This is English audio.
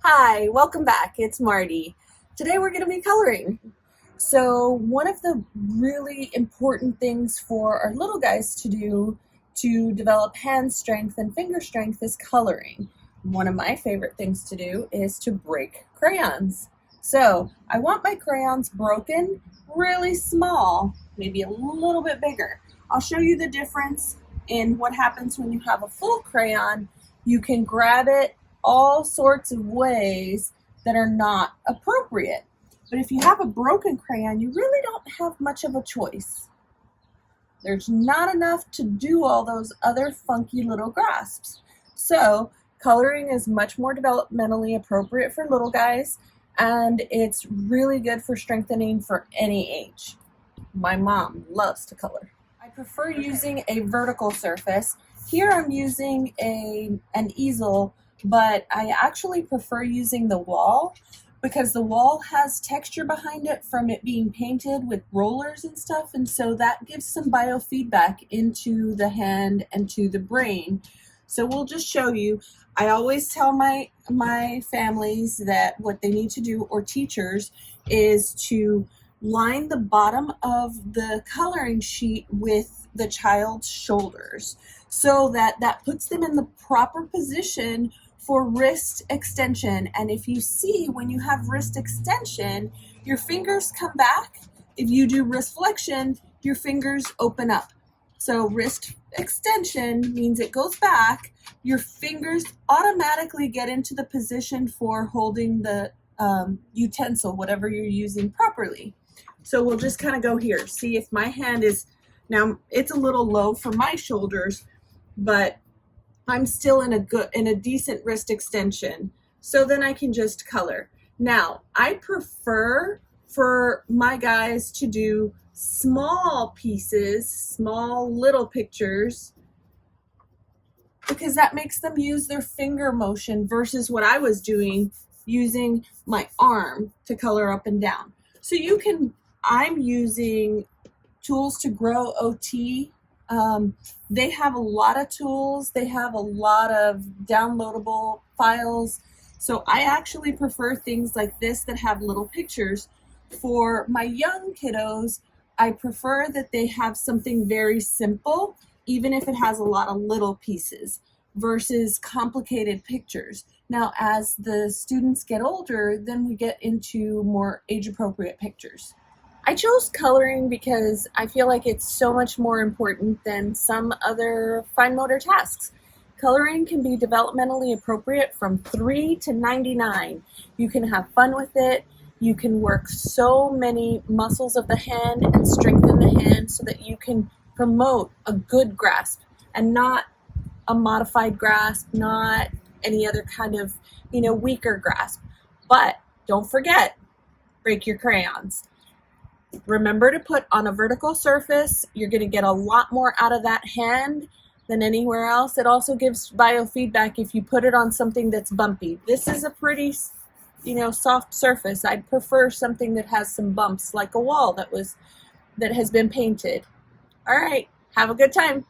Hi, welcome back. It's Marty. Today we're going to be coloring. So one of the really important things for our little guys to do to develop hand strength and finger strength is coloring. One of my favorite things to do is to break crayons. So I want my crayons broken really small, maybe a little bit bigger. I'll show you the difference in what happens when you have a full crayon. You can grab it all sorts of ways that are not appropriate. But if you have a broken crayon, you really don't have much of a choice. There's not enough to do all those other funky little grasps. So coloring is much more developmentally appropriate for little guys, and it's really good for strengthening for any age. My mom loves to color. I prefer using a vertical surface. Here I'm using an easel, but I actually prefer using the wall because the wall has texture behind it from it being painted with rollers and stuff, and so that gives some biofeedback into the hand and to the brain. So we'll just show you. I always tell my families that what they need to do, or teachers, is to line the bottom of the coloring sheet with the child's shoulders so that puts them in the proper position for wrist extension. And if you see, when you have wrist extension, your fingers come back. If you do wrist flexion, your fingers open up. So wrist extension means it goes back. Your fingers automatically get into the position for holding the utensil, whatever you're using, properly. So we'll just kind of go here. See if my hand is, now it's a little low for my shoulders, but I'm still in a decent wrist extension. So then I can just color. Now, I prefer for my guys to do small pieces, small little pictures, because that makes them use their finger motion versus what I was doing, using my arm to color up and down. So I'm using Tools to Grow OT. They have a lot of tools. They have a lot of downloadable files. So I actually prefer things like this that have little pictures. For my young kiddos, I prefer that they have something very simple, even if it has a lot of little pieces, versus complicated pictures. Now, as the students get older, then we get into more age-appropriate pictures. I chose coloring because I feel like it's so much more important than some other fine motor tasks. Coloring can be developmentally appropriate from 3 to 99. You can have fun with it. You can work so many muscles of the hand and strengthen the hand so that you can promote a good grasp and not a modified grasp, not any other kind of, weaker grasp. But don't forget, break your crayons. Remember to put on a vertical surface. You're going to get a lot more out of that hand than anywhere else. It also gives biofeedback if you put it on something that's bumpy. This is a pretty, soft surface. I'd prefer something that has some bumps, like a wall that has been painted. All right, have a good time.